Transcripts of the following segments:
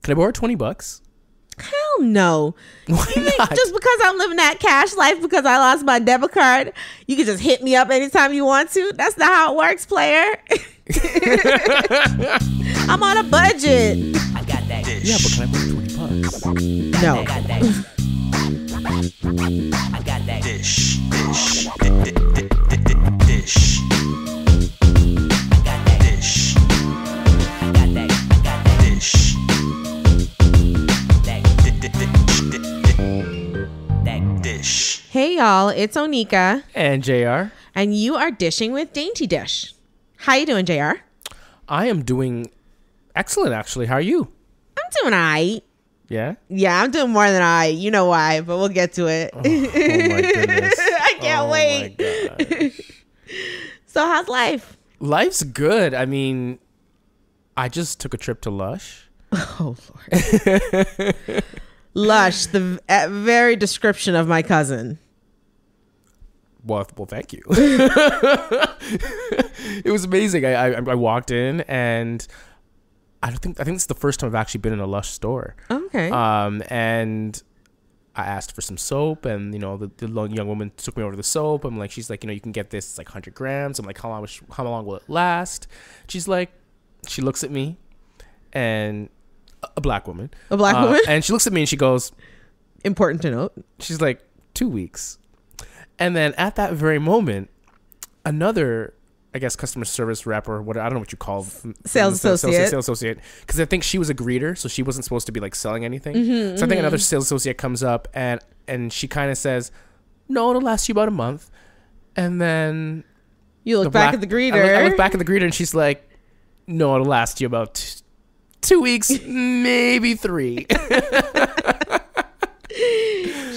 Can I borrow $20? Hell no. Why not? Just because I'm living that cash life because I lost my debit card, you can just hit me up anytime you want to? That's not how it works, player. I'm on a budget. I got that dish. Yeah, but can I borrow $20? No. I got that dish. I got that dish. Dish. Dish. I got that dish. I got that. I got that dish. That dish. Hey, y'all. It's Onika. And JR. And you are dishing with Dainty Dish. How you doing, JR? I am doing excellent, actually. How are you? I'm doing all right. Yeah? Yeah, I'm doing more than all right. You know why, but we'll get to it. Oh my goodness. I can't wait. My gosh. So how's life? Life's good. I mean, I just took a trip to Lush. Oh, Lord. Lush, the very description of my cousin. Well, thank you. It was amazing. I walked in and I think it's the first time I've actually been in a Lush store. Okay. And I asked for some soap, and the young woman took me over to the soap. She's like, you can get this. It's like 100 grams. I'm like, how long will it last? She's like, she looks at me, and a black woman. And she looks at me and she goes, important to note. She's like, 2 weeks. And then at that very moment, another, I guess, customer service rep or what, I don't know what you call sales associate, because I think she was a greeter, so she wasn't supposed to be like selling anything. Mm-hmm, I think another sales associate comes up and she kind of says, no, it'll last you about a month. And then you look back at the greeter. I look back at the greeter and she's like, no, it'll last you about 2 weeks, maybe 3.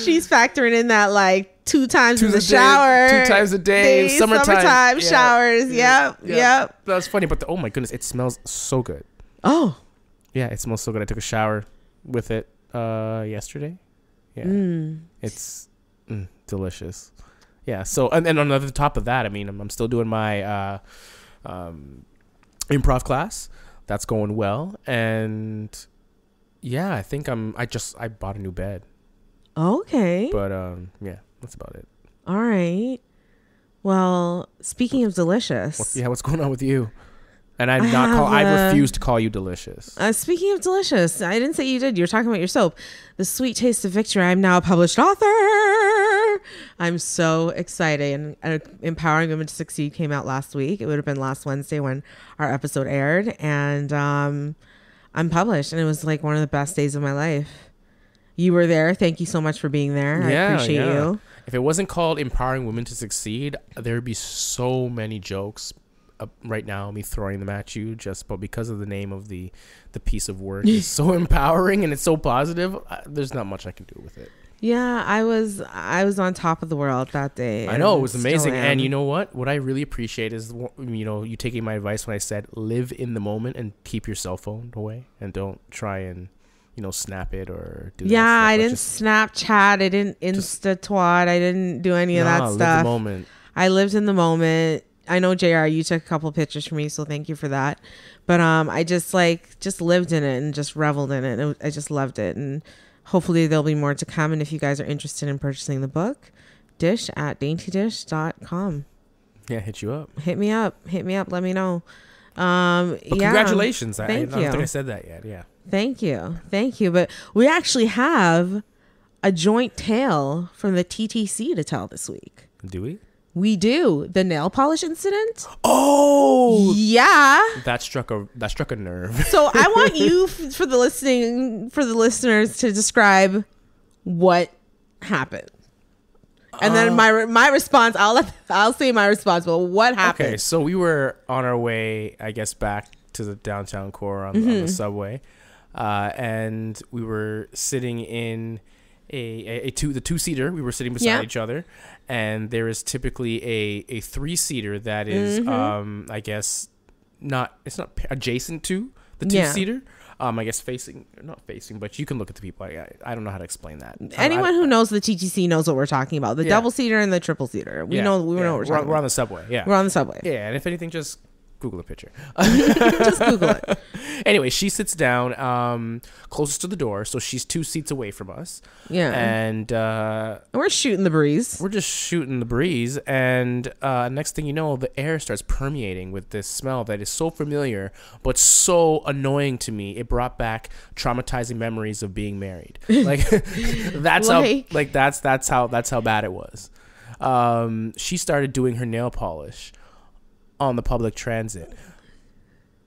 She's factoring in that like 2 times in the shower, 2 times a day, summertime showers. Yep. That's funny, but oh my goodness, it smells so good. Oh, yeah, it smells so good. I took a shower with it yesterday. Yeah, it's delicious. Yeah. So and on the top of that, I mean, I'm still doing my improv class. That's going well, and yeah, I think I bought a new bed. Okay. But yeah, that's about it. All right. Well, speaking of delicious. What's going on with you? And I refuse to call you delicious. Speaking of delicious, I didn't say you did. You were talking about your soap. The Sweet Taste of Victory. I'm now a published author. I'm so excited. And Empowering Women to Succeed came out last week. It would have been last Wednesday when our episode aired. And I'm published. And it was like one of the best days of my life. You were there. Thank you so much for being there. I appreciate you. If it wasn't called Empowering Women to Succeed, there would be so many jokes right now, me throwing them at you, but because of the name of the piece of work is so empowering and it's so positive, there's not much I can do with it. Yeah, I was on top of the world that day. I know, it was amazing. And you know what? What I really appreciate is, you taking my advice when I said live in the moment and keep your cell phone away and don't try and snap it or do that stuff. I didn't Snapchat. I didn't Insta-twat. I didn't do any of that stuff. Live the moment. I lived in the moment. I know, JR, you took a couple pictures for me, so thank you for that. But I just lived in it and just reveled in it. I just loved it. And hopefully there'll be more to come. And if you guys are interested in purchasing the book, dish at daintydish.com. Yeah, hit you up. Hit me up. Let me know. Congratulations. Thank I you. don't think I said that yet. Yeah. Thank you. But we actually have a joint tale from the TTC to tell this week. Do we? We do. The nail polish incident. Oh, yeah. That struck a nerve. So I want you for the listeners to describe what happened. And then my response, I'll say my response, but what happened? Okay, so we were on our way, I guess, back to the downtown core on the subway. And we were sitting in the 2-seater. We were sitting beside each other, and there is typically a 3-seater that is I guess it's not adjacent to the 2-seater. I guess not facing, but you can look at the people. I don't know how to explain that. Anyone who knows the TTC knows what we're talking about. The double-seater and the triple-seater. We know what we're talking about. We're on the subway. Yeah, we're on the subway. Yeah, and if anything, just Google a picture. Just Google it. Anyway, she sits down closest to the door, so she's 2 seats away from us. Yeah. And we're shooting the breeze. we're just shooting the breeze, and next thing you know, the air starts permeating with this smell that is so familiar but so annoying to me. It brought back traumatizing memories of being married. Like that's how bad it was. She started doing her nail polish on the public transit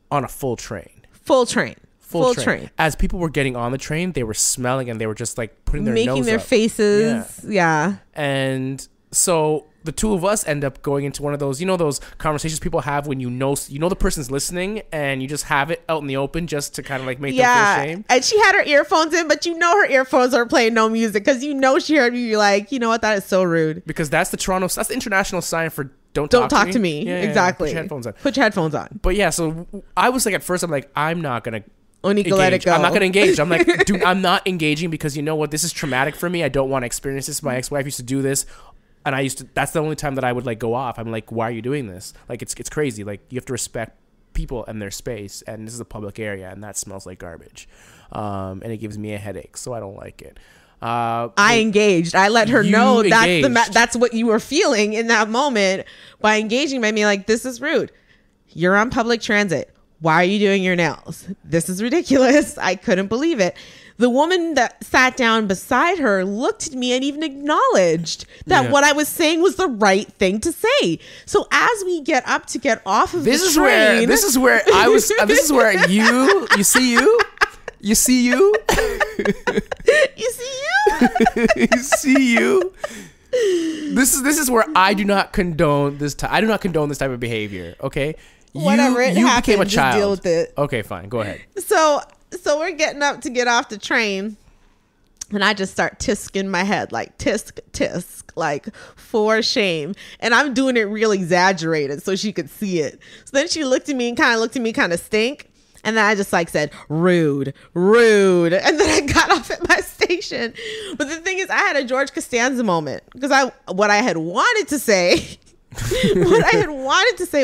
on a full train. Full train. As people were getting on the train, they were smelling and they were just like putting their making nose their up. faces. Yeah. And so the two of us end up going into one of those, those conversations people have when you know the person's listening and you just have it out in the open just to kind of like make them feel shame. And she had her earphones in, but her earphones are playing no music because she heard me. You're like, you know what? That is so rude. Because that's the international sign for don't talk to me. Yeah, exactly. Put your headphones on. Put your headphones on. But yeah, so I was like, at first I'm like, I'm not going to Onika, let it go. I'm not going to engage. I'm like, dude, I'm not engaging because you know what? This is traumatic for me. I don't want to experience this. My ex-wife used to do this. And that's the only time that I would like go off. I'm like, why are you doing this? Like, it's crazy. Like, you have to respect people and their space. And this is a public area and that smells like garbage. And it gives me a headache. So I don't like it. I engaged. I let her know that's what you were feeling in that moment by engaging by me like, this is rude. You're on public transit. Why are you doing your nails? This is ridiculous. I couldn't believe it. The woman that sat down beside her looked at me and even acknowledged that what I was saying was the right thing to say. So as we get up to get off of this is where I was. This is where you see you. You see you. You see you. You see you. This is where I do not condone this. I do not condone this type of behavior. Okay. Whatever it happened, became a child. Just deal with it. Okay, fine. Go ahead. So we're getting up to get off the train, and I just start tisking my head, like tisk, tisk, like for shame. And I'm doing it real exaggerated so she could see it. So then she looked at me kind of stink. And then I just like said, rude. And then I got off at my station. But the thing is, I had a George Costanza moment because what I had wanted to say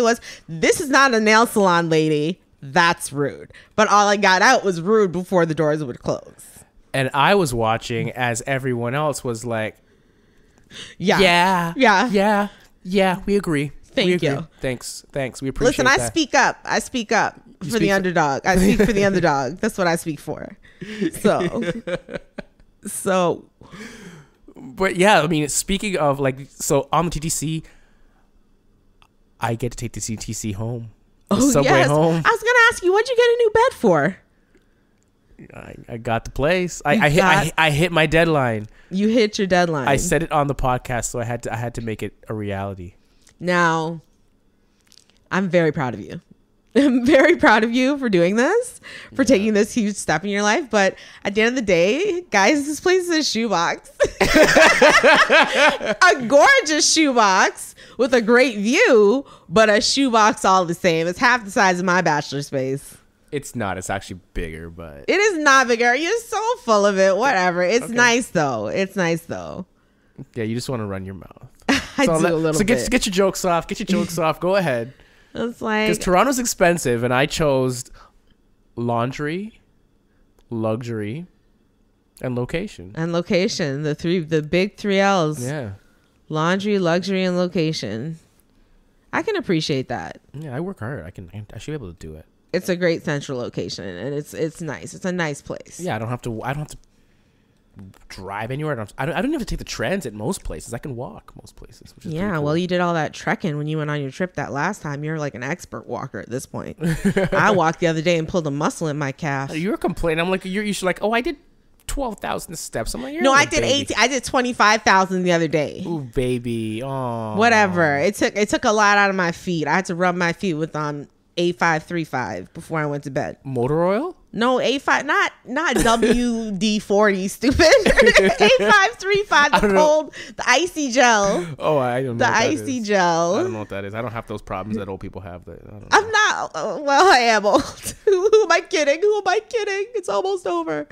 was, this is not a nail salon, lady. That's rude. But all I got out was rude before the doors would close. And I was watching as everyone else was like, yeah, we agree. Thank you. Thanks. We appreciate Listen, that. I speak up for the underdog. I speak for the underdog. That's what I speak for. So. But yeah, I mean, speaking of like, so on the TTC, I get to take the CTC home. Subway home. I was gonna ask you, what'd you get a new bed for? I got the place. I hit my deadline. You hit your deadline. I said it on the podcast, so I had to make it a reality. Now, I'm very proud of you. I'm very proud of you for doing this, for taking this huge step in your life. But at the end of the day, guys, this place is a shoebox. A gorgeous shoebox with a great view, but a shoebox all the same. It's half the size of my bachelor space. It's not. It's actually bigger, but... It is not bigger. You're so full of it. Whatever. It's nice, though. It's nice, though. Yeah, you just want to run your mouth. I do a little bit. So get your jokes off. Get your jokes off. Go ahead. It's like... Because Toronto's expensive, and I chose laundry, luxury, and location. The big 3 L's. Yeah. Laundry, luxury, and location. I can appreciate that. Yeah, I work hard. I should be able to do it. It's a great central location, and it's nice. It's a nice place. Yeah, I don't have to drive anywhere. I don't even have to take the transit most places. I can walk most places. Which is pretty cool. Well, you did all that trekking when you went on your trip that last time. You're like an expert walker at this point. I walked the other day and pulled a muscle in my calf. You were complaining. I'm like, you should like, oh, I did 12,000 steps. I'm like, no, I did 18. I did 25,000 the other day. Ooh, baby. Oh, whatever. It took a lot out of my feet. I had to rub my feet with A535 before I went to bed. Motor oil? No, A5, not WD-40, stupid. A535, the icy gel. Oh, I don't know. The icy gel. I don't know what that is. I don't have those problems that old people have. I'm not. Well, I am old. Who am I kidding? It's almost over.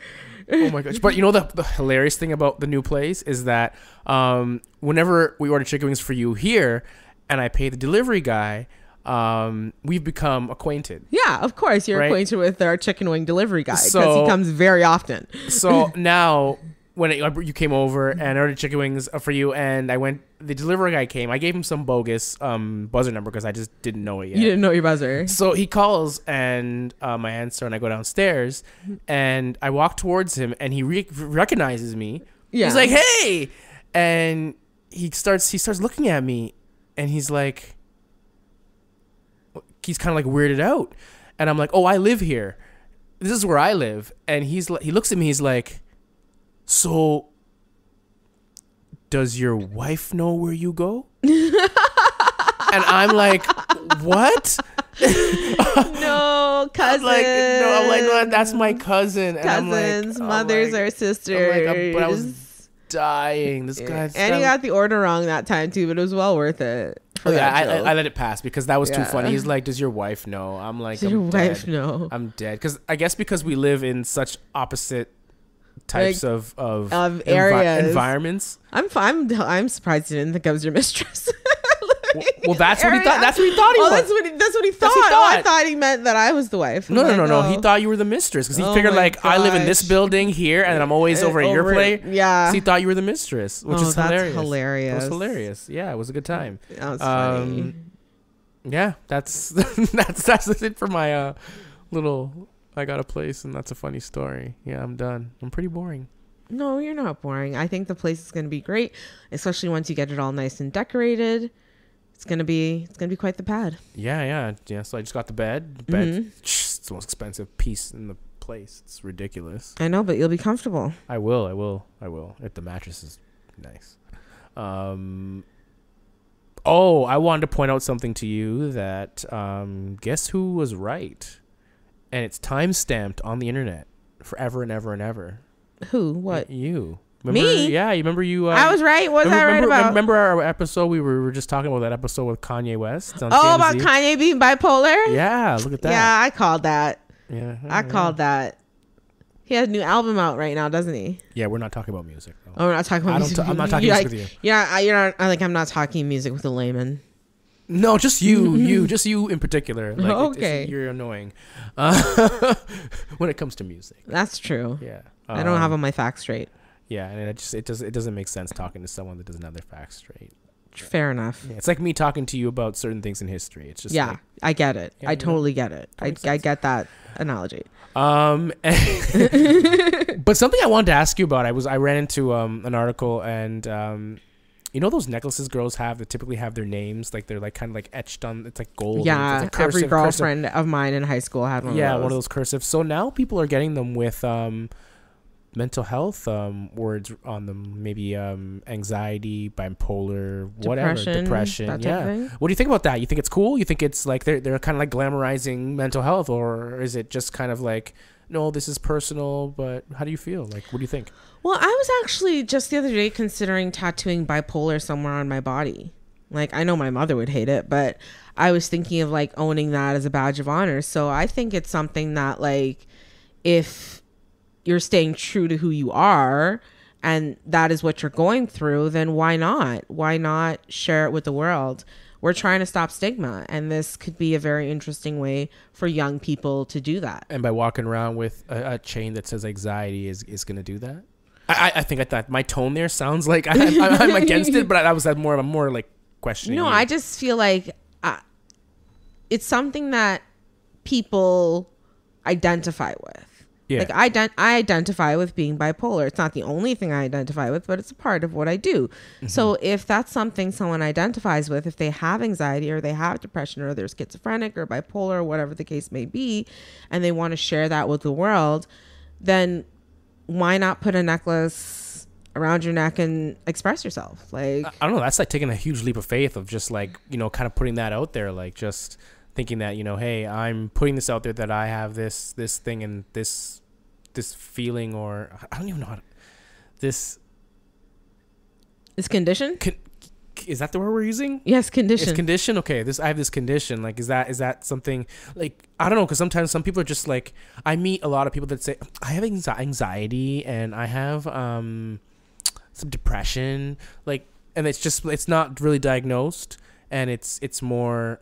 Oh my gosh. But you know the hilarious thing about the new place is that whenever we order chicken wings for you here and I pay the delivery guy, we've become acquainted. Yeah, of course. You're Right? acquainted with our chicken wing delivery guy because So- he comes very often. So now, when you came over and I ordered chicken wings for you, and the delivery guy came. I gave him some bogus buzzer number because I just didn't know it yet. You didn't know your buzzer. So he calls, and I answer, and I go downstairs, and I walk towards him, and he recognizes me. Yeah. He's like, "Hey," and he starts looking at me, and he's kind of like weirded out, and I'm like, "Oh, I live here. This is where I live." And he looks at me. He's like, "So, does your wife know where you go?" And I'm like, "What?" No, cousins. I'm like, no, that's my cousin. And Cousins, mothers or sisters. But I was dying. This guy. And you got the order wrong that time too, but it was well worth it. Oh, yeah, I let it pass because that was too Yeah. funny. He's like, "Does your wife know?" I'm like, Does "I'm your dead. wife know? I'm dead." Because we live in such opposite types of areas. environments. I'm surprised you didn't think I was your mistress. Well, that's what he thought. That's what he thought he was. That's what he thought. That's what he Oh, I thought. thought he meant that I was the wife. No. Oh. He thought you were the mistress because he Oh figured my I live in this gosh. building here, and I'm always over at your place. Yeah. So he thought you were the mistress, which is that's hilarious. hilarious. It was hilarious. Yeah, it was a good time. That was funny. Yeah, that's that's it for my little. I got a place, and that's a funny story. Yeah, I'm done. I'm pretty boring. No, you're not boring. I think the place is going to be great, especially once you get it all nice and decorated. It's gonna be quite the pad. Yeah. So I just got the bed. The bed, it's the most expensive piece in the place. It's ridiculous. I know, but you'll be comfortable. I will. If the mattress is nice. Oh, I wanted to point out something to you that guess who was right, and it's time stamped on the internet forever and ever and ever. Who? What? You. Remember, Me? Yeah, you remember you. I was right. Was I right about? Remember our episode? We were just talking about that episode with Kanye West. On Oh, TMZ? about Kanye being bipolar? Yeah, look at that. Yeah, I called that. Yeah, I called that. He has a new album out right now, doesn't he? Yeah, we're not talking about music. Though. Oh, we're not talking about music. I'm not talking music with you. Yeah, you're not. I'm not talking music with a layman. No, just you, just you in particular. Like, Okay. you're annoying when it comes to music. That's true. Yeah, I don't have all my facts straight. Yeah, and it doesn't make sense talking to someone that doesn't have their facts straight. Fair enough. Yeah, it's like me talking to you about certain things in history. It's just Yeah, like, I get it. Yeah, I you know? totally get it. I get that analogy. But something I wanted to ask you about, I ran into an article, and you know those necklaces girls have that typically have their names, like they're like kind of like etched on. It's like gold. Yeah, it's like every cursive. girlfriend of mine in high school had one. Yeah, of those. one of those cursive. So now people are getting them with mental health words on them, maybe anxiety, bipolar, whatever, depression. that type of thing. What do you think about that? You think it's cool? You think it's like they're kind of like glamorizing mental health, or is it just kind of like, no, this is personal? But how do you feel? Like, what do you think? Well, I was actually just the other day considering tattooing bipolar somewhere on my body. Like, I know my mother would hate it, but I was thinking of like owning that as a badge of honor. So I think it's something that, like, if you're staying true to who you are and that is what you're going through, then why not? Why not share it with the world? We're trying to stop stigma, and this could be a very interesting way for young people to do that. And by walking around with a chain that says anxiety is going to do that? I think I thought my tone there sounds like I'm against it, but I was more like questioning. No, you. I just feel like it's something that people identify with. Yeah. Like I identify with being bipolar. It's not the only thing I identify with, but it's a part of what I do. Mm-hmm. So if that's something someone identifies with, if they have anxiety or they have depression or they're schizophrenic or bipolar or whatever the case may be, and they want to share that with the world, then why not put a necklace around your neck and express yourself? Like, I don't know. That's like taking a huge leap of faith of just like, kind of putting that out there, like just thinking that, hey, I'm putting this out there that I have this thing and this feeling, or I don't even know how to, this condition. Is that the word we're using? Yes, condition. It's condition. Okay, I have this condition. Like, is that something? Like, I don't know, because sometimes some people are just like, I meet a lot of people that say I have anxiety and I have some depression, like, and it's not really diagnosed, and it's more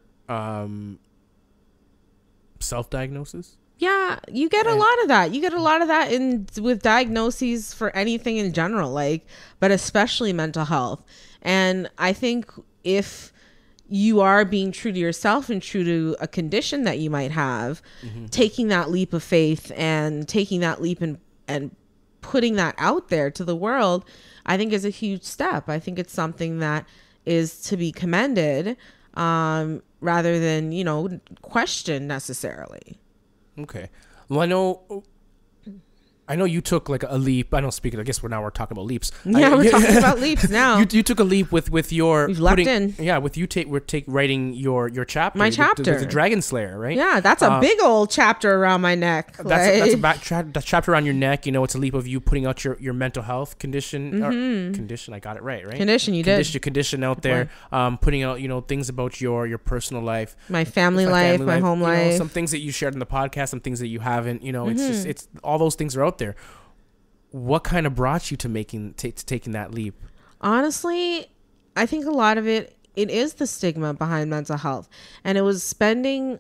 self-diagnosis? Yeah, you get a lot of that. You get a lot of that with diagnoses for anything in general, like, but especially mental health. And I think if you are being true to yourself and true to a condition that you might have, taking that leap of faith and taking that leap and putting that out there to the world, I think is a huge step. I think it's something that is to be commended, rather than, questioned necessarily. Okay. Well, I know you took like a leap. I don't speak. I guess we're talking about leaps. Yeah, we're talking about leaps now. You took a leap with your. We've leapt in. Yeah, with you writing your chapter. My chapter. The Dragon Slayer, right? Yeah, that's a big old chapter around my neck. That's a chapter around your neck. It's a leap of you putting out your mental health condition. Or condition. I got it right? Condition. You did. Condition out there. Putting out things about your personal life, my family life, my home life. Some things that you shared in the podcast, some things that you haven't. It's all those things are out there. What kind of brought you to taking that leap? Honestly, I think a lot of it is the stigma behind mental health. And it was spending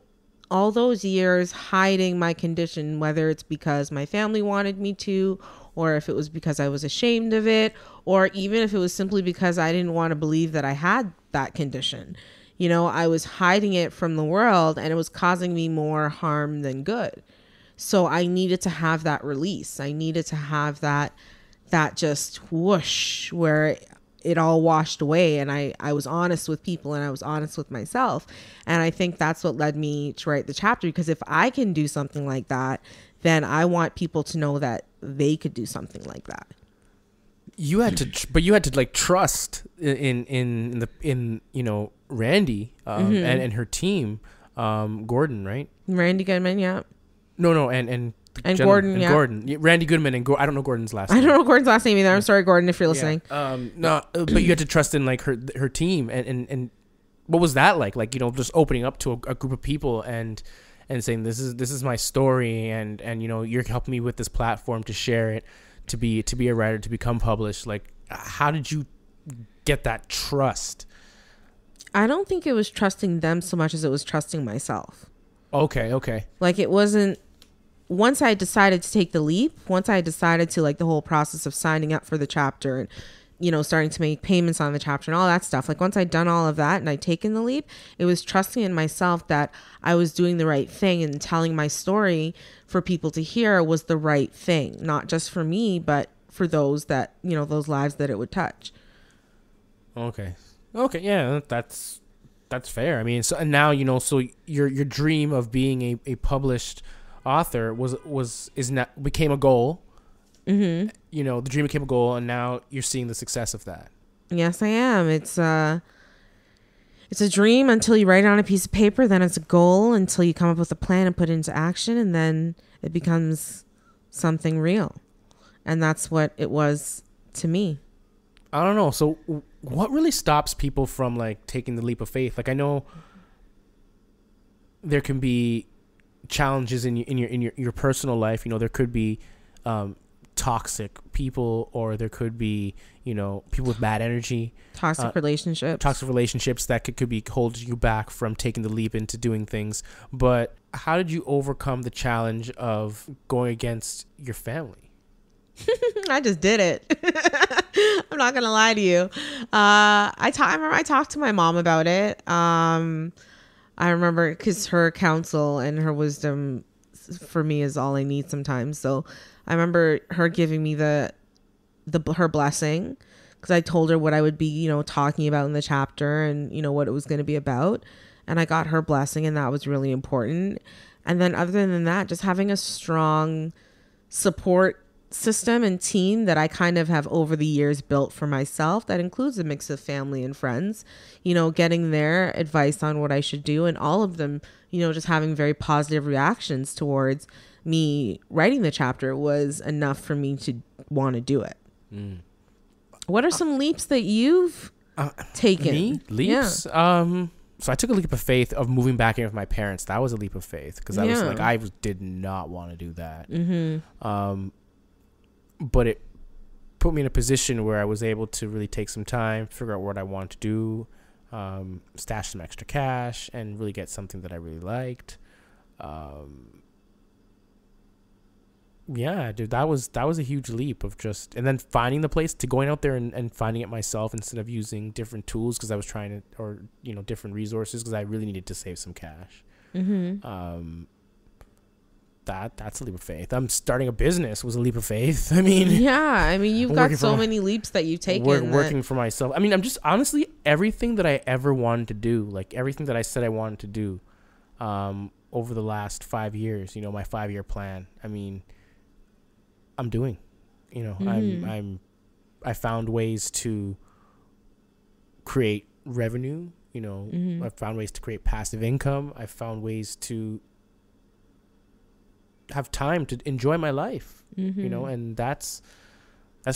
all those years hiding my condition, whether it's because my family wanted me to, or if it was because I was ashamed of it, or even if it was simply because I didn't want to believe that I had that condition. I was hiding it from the world, and it was causing me more harm than good. So I needed to have that release. I needed to have that just whoosh where it all washed away. And I was honest with people, and I was honest with myself. And I think that's what led me to write the chapter, because if I can do something like that, then I want people to know that they could do something like that. You had to like trust in Randy and her team, Gordon, right? Randy Goodman, yeah. No, and Gordon, yeah. Gordon, Randy Goodman, and I don't know Gordon's last name. I don't know Gordon's last name either. I'm sorry, Gordon, if you're listening. Yeah. No, but you had to trust in like her team, and what was that like? Like just opening up to a group of people and saying this is my story, and you're helping me with this platform to share it, to be a writer, to become published. Like, how did you get that trust? I don't think it was trusting them so much as it was trusting myself. Okay. Like, it wasn't, once I decided to take the leap, once I decided to, like, the whole process of signing up for the chapter and, starting to make payments on the chapter and all that stuff. Like, once I'd done all of that and I'd taken the leap, it was trusting in myself that I was doing the right thing, and telling my story for people to hear was the right thing. Not just for me, but for those that, those lives that it would touch. Okay. Yeah, that's fair. I mean, so and now so your dream of being a published author became a goal. Mm-hmm. The dream became a goal, and now you're seeing the success of that. Yes, I am. It's a dream until you write it on a piece of paper. Then it's a goal until you come up with a plan and put it into action, and then it becomes something real. And that's what it was to me. I don't know. So what really stops people from like taking the leap of faith? Like, I know there can be challenges in your personal life. There could be toxic people, or there could be people with bad energy, toxic relationships that could be holding you back from taking the leap into doing things. But how did you overcome the challenge of going against your family? I just did it. I'm not gonna lie to you. I remember I talked to my mom about it. I remember, because her counsel and her wisdom for me is all I need sometimes. So I remember her giving me her blessing, because I told her what I would be, talking about in the chapter, and what it was going to be about. And I got her blessing, and that was really important. And then other than that, just having a strong support system and team that I kind of have over the years built for myself, that includes a mix of family and friends, getting their advice on what I should do, and all of them, just having very positive reactions towards me writing the chapter was enough for me to want to do it. What are some leaps that you've taken? Me? Leaps? Yeah. So I took a leap of faith of moving back in with my parents. That was a leap of faith, because I did not want to do that. Mm-hmm. But it put me in a position where I was able to really take some time, figure out what I wanted to do, stash some extra cash and really get something that I really liked. Yeah, dude, that was a huge leap of just, and then finding the place, to going out there and finding it myself instead of using different tools because I was trying to, or, you know, different resources because I really needed to save some cash. That's a leap of faith. I'm starting a business was a leap of faith. I mean, you've got so many leaps that you've taken. Working for myself. I mean, I'm just honestly, everything that I ever wanted to do, like everything that I said I wanted to do, over the last 5 years, you know, my 5-year plan. I mean, I'm doing, you know, I found ways to create revenue, you know, I found ways to create passive income. I found ways to have time to enjoy my life, you know, and that's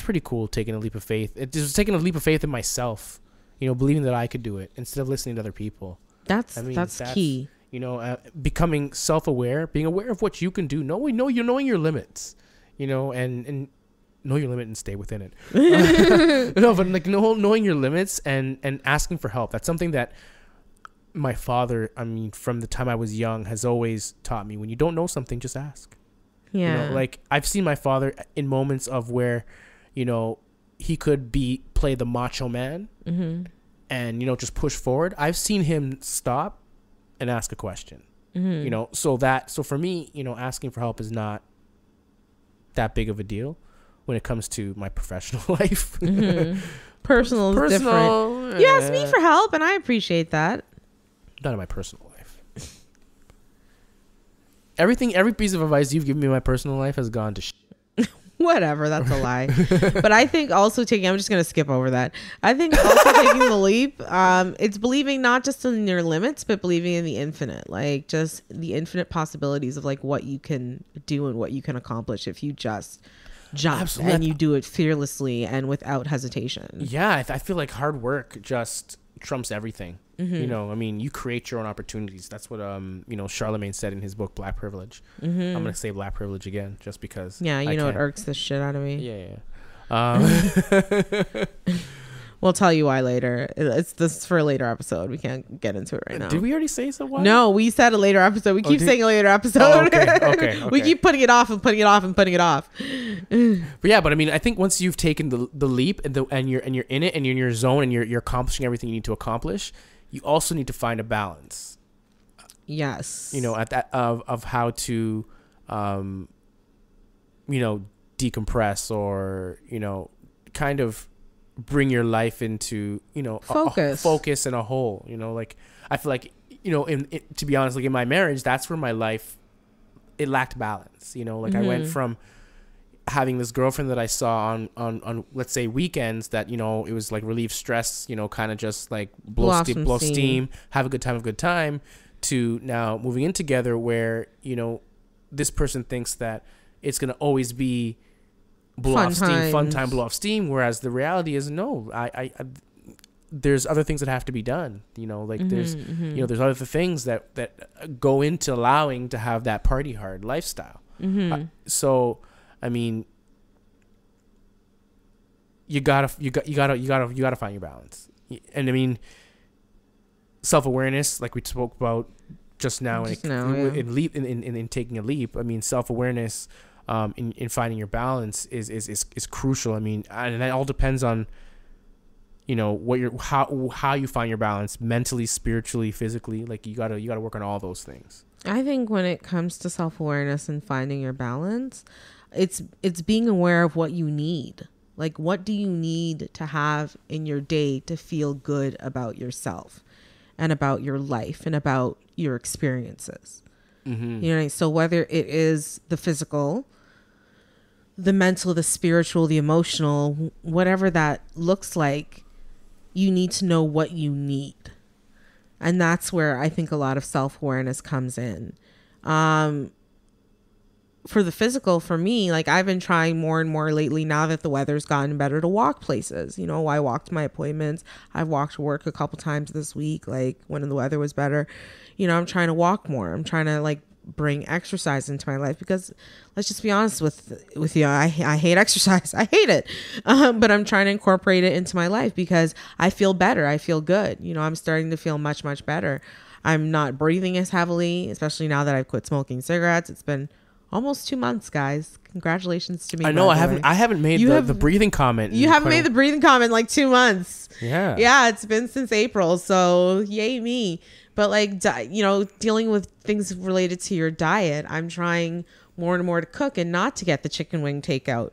pretty cool. Taking a leap of faith. It just was taking a leap of faith in myself, you know, believing that I could do it instead of listening to other people. That's key. You know, becoming self-aware, being aware of what you can do. You're knowing your limits. You know, and know your limit and stay within it. No, but like knowing your limits and asking for help. That's something that my father, I mean, from the time I was young, has always taught me. When you don't know something, just ask. Yeah. You know, like I've seen my father in moments of where, you know, he could play the macho man and, you know, just push forward. I've seen him stop and ask a question. You know, so for me, you know, asking for help is not that big of a deal when it comes to my professional life. Personal is different. You asked me for help and I appreciate that. Not in my personal life. Every piece of advice you've given me in my personal life has gone to Whatever, that's a lie. But I think also I'm just going to skip over that. I think also taking the leap, it's believing not just in your limits, but believing in the infinite, like just the infinite possibilities of like what you can do and what you can accomplish if you just jump. Absolutely. And you do it fearlessly and without hesitation. Yeah, I feel like hard work just trumps everything. You know, I mean, you create your own opportunities. That's what you know, Charlemagne said in his book Black Privilege. I'm gonna say Black Privilege again just because. Yeah, you know, it irks the shit out of me. Yeah. We'll tell you why later. This is for a later episode. We can't get into it right now. Did we already say so? Why? No, we said a later episode. We keep saying a later episode. Okay. We keep putting it off and putting it off and putting it off. But yeah, I mean, I think once you've taken the leap and you're in it and you're in your zone and you're accomplishing everything you need to accomplish, you also need to find a balance. Yes. You know, at that of how to, you know, decompress or, you know, kind of bring your life into, you know, focus and a whole, you know, like I feel like, you know, to be honest, like in my marriage, that's where my life, it lacked balance, you know, like I went from having this girlfriend that I saw on let's say weekends that, you know, it was like relieve stress, you know, kind of just like blow steam, have a good time, to now moving in together where, you know, this person thinks that it's going to always be fun time, blow off steam. Whereas the reality is no, I there's other things that have to be done, you know, like there's, you know, there's other things that go into allowing to have that party hard lifestyle. So, I mean, you gotta find your balance. And I mean, self-awareness, like we spoke about just now, in taking a leap. I mean, self-awareness, in finding your balance is crucial. I mean, and that all depends on, you know, how you find your balance mentally, spiritually, physically. Like you gotta work on all those things. I think when it comes to self-awareness and finding your balance, it's being aware of what you need. Like, what do you need to have in your day to feel good about yourself and about your life and about your experiences? You know, so whether it is the physical, the mental, the spiritual, the emotional, whatever that looks like, you need to know what you need. And that's where I think a lot of self-awareness comes in. For the physical, for me, like I've been trying more and more lately now that the weather's gotten better to walk places. You know, I walked my appointments. I've walked work a couple times this week, like when the weather was better. You know, I'm trying to walk more. I'm trying to like bring exercise into my life, because let's just be honest with you, I hate exercise. I hate it. But I'm trying to incorporate it into my life because I feel better. I feel good. You know, I'm starting to feel much, much better. I'm not breathing as heavily, especially now that I've quit smoking cigarettes. It's been almost 2 months, guys. Congratulations to me. I know. I haven't made the breathing comment. You haven't made the breathing comment in like 2 months. Yeah. It's been since April. So yay me. But like, you know, dealing with things related to your diet, I'm trying more and more to cook and not to get the chicken wing takeout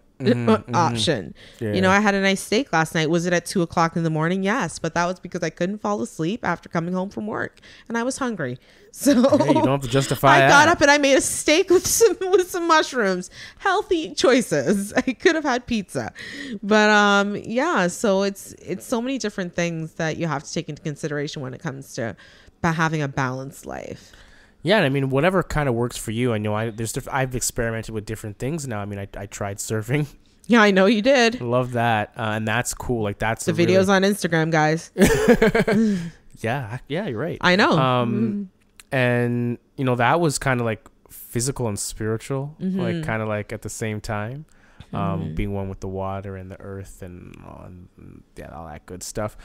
option. Yeah. You know, I had a nice steak last night. Was it at 2:00 in the morning? Yes. But that was because I couldn't fall asleep after coming home from work and I was hungry. So hey, you don't have to justify I got up and I made a steak with some mushrooms. Healthy choices. I could have had pizza. But yeah, so it's so many different things that you have to take into consideration when it comes to having a balanced life. Yeah, and I mean, whatever kind of works for you. I know I've experimented with different things now. I mean, I tried surfing. Yeah, I know you did. Love that, and that's cool. Like that's the videos on Instagram, guys. Yeah, you're right. I know. And you know that was kind of like physical and spiritual, like kind of like at the same time, being one with the water and the earth and all that good stuff.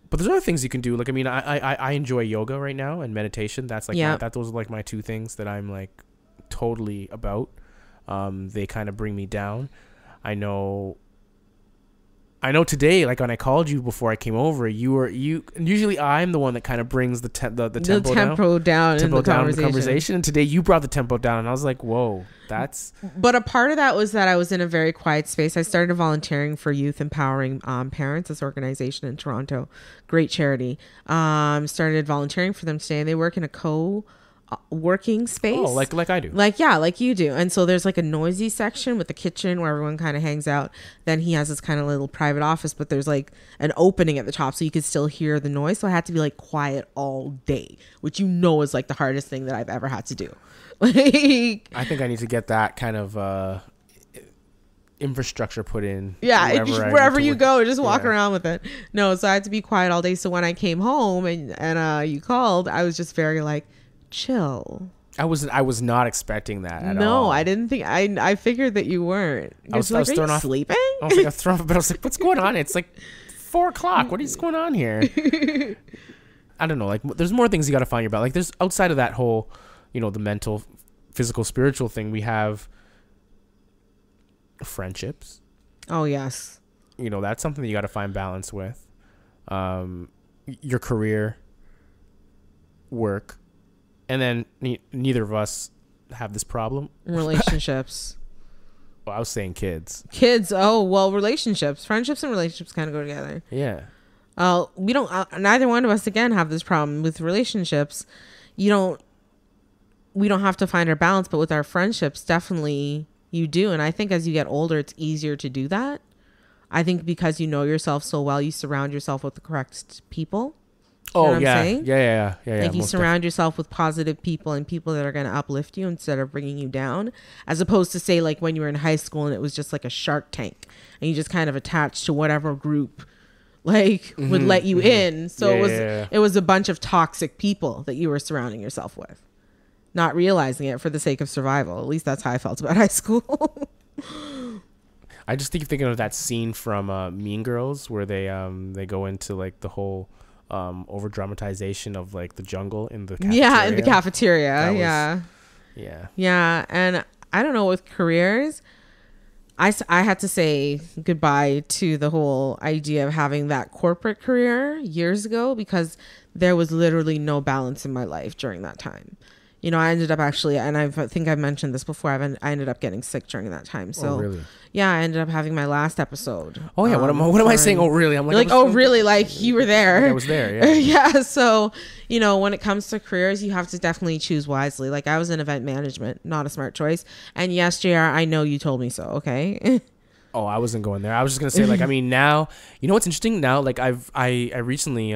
But there's other things you can do. Like, I mean, I enjoy yoga right now and meditation. That's like those are like my two things that I'm like totally about. They kind of bring me down. I know today, like when I called you before I came over, usually I'm the one that kind of brings the tempo down in the conversation. And today you brought the tempo down and I was like, whoa, that's. But a part of that was that I was in a very quiet space. I started volunteering for Youth Empowering Parents, this organization in Toronto, great charity. Started volunteering for them today, and they work in a working space. Oh, like I do. Like you do. And so there's like a noisy section with the kitchen where everyone kind of hangs out. Then he has this kind of little private office, but there's like an opening at the top so you could still hear the noise. So I had to be like quiet all day, which you know is like the hardest thing that I've ever had to do. Like, I think I need to get that kind of infrastructure put in. Yeah, wherever you go, just walk around with it. No, so I had to be quiet all day. So when I came home and you called, I was just very like, chill. I was not expecting that at all. No, I didn't think. I figured that you weren't. I was thrown off. Sleeping? I was like, I was thrown off, but I was like, what's going on? It's like 4:00. What is going on here? I don't know. Like, there's more things you got to find your balance. Like, there's outside of that whole, you know, the mental, physical, spiritual thing. We have friendships. Oh yes. You know, that's something that you got to find balance with. Your career, work. And then neither of us have this problem. Relationships. Well, I was saying kids. Kids. Oh, well, relationships. Friendships and relationships kind of go together. Yeah. We don't, neither one of us, again, have this problem with relationships. We don't have to find our balance, but with our friendships, definitely you do. And I think as you get older, it's easier to do that. I think because you know yourself so well, you surround yourself with the correct people. You know what I'm saying? Yeah. Like you surround yourself with positive people and people that are going to uplift you instead of bringing you down, as opposed to say like when you were in high school and it was just like a Shark Tank and you just kind of attached to whatever group like would let you in. So it was a bunch of toxic people that you were surrounding yourself with, not realizing it for the sake of survival. At least that's how I felt about high school. I just thinking of that scene from Mean Girls where they go into like the whole over dramatization of like the jungle in the cafeteria. Yeah, in the cafeteria. Yeah. And I don't know, with careers, I had to say goodbye to the whole idea of having that corporate career years ago because there was literally no balance in my life during that time. You know, I ended up actually, and I think I've mentioned this before, I ended up getting sick during that time. So, really? Yeah, I ended up having my last episode. Oh, yeah. What am I saying? Oh, really? I'm like oh, really? Like, you were there. Like I was there, yeah. Yeah, so, you know, when it comes to careers, you have to definitely choose wisely. Like, I was in event management, not a smart choice. And yes, JR, I know you told me so, okay? Oh, I wasn't going there. I was just going to say, like, I mean, now, you know what's interesting? Now, like, I recently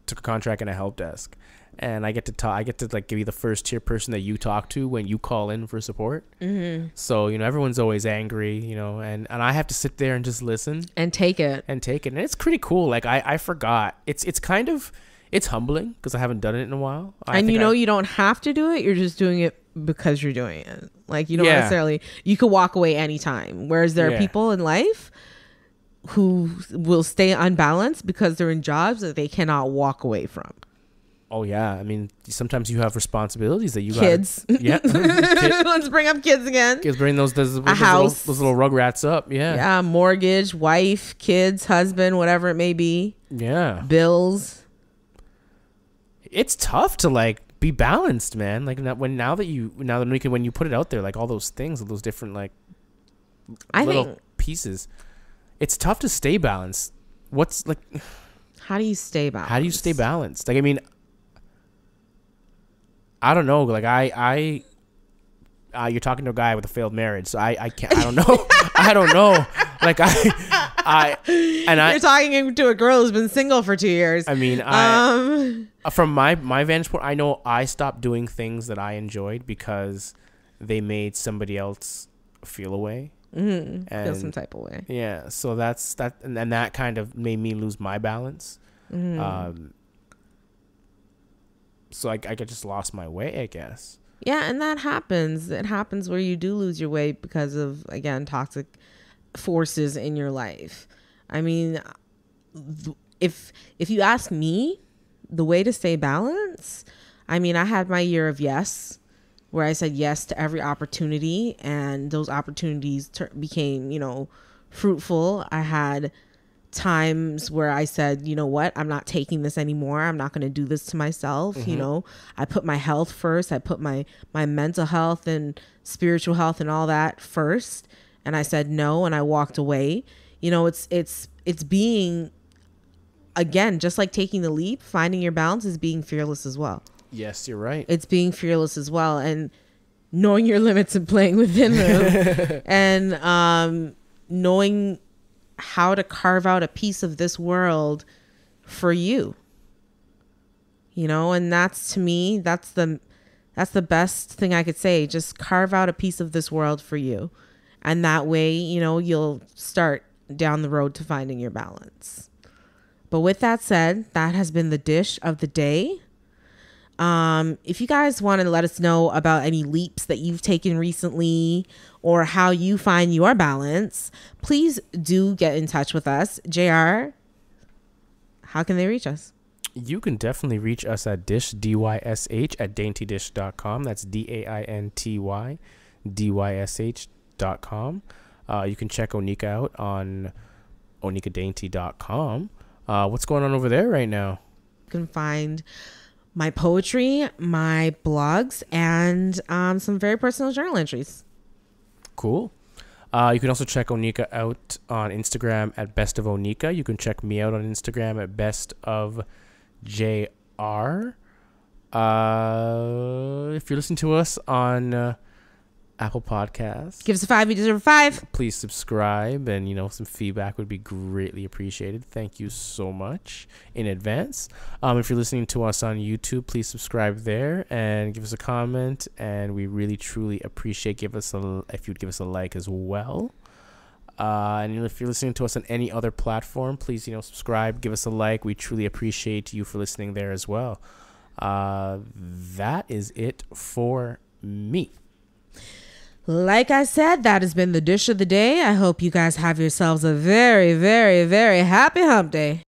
took a contract in a help desk. And I get to like give you the first tier person that you talk to when you call in for support. Mm-hmm. So, you know, everyone's always angry, you know, and I have to sit there and just listen. And take it. And it's pretty cool. Like I forgot. It's kind of It's humbling because I haven't done it in a while. And you don't have to do it. You're just doing it because you're doing it. Like, you don't necessarily, you could walk away anytime. Whereas there are people in life who will stay unbalanced because they're in jobs that they cannot walk away from. Oh yeah, I mean, sometimes you have responsibilities that you kids. Yeah, let's bring up kids again. Kids, bring those house, those little rugrats up. Yeah, mortgage, wife, kids, husband, whatever it may be. Yeah, bills. It's tough to like be balanced, man. Like when you put it out there, like all those things, those different like little pieces. It's tough to stay balanced. What's like? How do you stay balanced? How do you stay balanced? Like, I mean, I don't know. Like you're talking to a guy with a failed marriage, so I can't. I don't know. I don't know. Like you're talking to a girl who's been single for 2 years. I mean, from my vantage point, I know I stopped doing things that I enjoyed because they made somebody else feel away. And feel some type of way. Yeah, so that's that, and that kind of made me lose my balance. So I just lost my way, I guess. Yeah, and that happens. It happens where you do lose your way because of, again, toxic forces in your life. I mean, if you ask me, the way to stay balanced, I mean, I had my year of yes, where I said yes to every opportunity, and those opportunities became, fruitful. I had times where I said, you know what, I'm not taking this anymore. I'm not going to do this to myself. I put my health first. I put my mental health and spiritual health and all that first. And I said no, and I walked away. It's being, again, just like taking the leap, finding your balance is being fearless as well. Yes, you're right. It's being fearless as well, and knowing your limits and playing within them, and knowing how to carve out a piece of this world for you. And that's, to me, that's the best thing I could say. Just carve out a piece of this world for you, and that way, you'll start down the road to finding your balance. But with that said, that has been the dish of the day. If you guys want to let us know about any leaps that you've taken recently or how you find your balance, please do get in touch with us. JR, how can they reach us? You can definitely reach us at dysh, dysh, at daintydysh.com. That's DAINTY DYSH.com. You can check Onika out on onikadainty.com. What's going on over there right now? You can find my poetry, my blogs, and some very personal journal entries. Cool. You can also check Onika out on Instagram at Best of Onika. You can check me out on Instagram at Best of J.R. If you're listening to us on Apple Podcasts, give us a 5. You deserve a 5. Please subscribe, and some feedback would be greatly appreciated. Thank you so much in advance. If you're listening to us on YouTube, please subscribe there and give us a comment, and we really truly appreciate if you'd give us a like as well. And if you're listening to us on any other platform, please subscribe, give us a like. We truly appreciate you for listening there as well. That is it for me. Like I said, that has been the dish of the day. I hope you guys have yourselves a very, very, very happy hump day.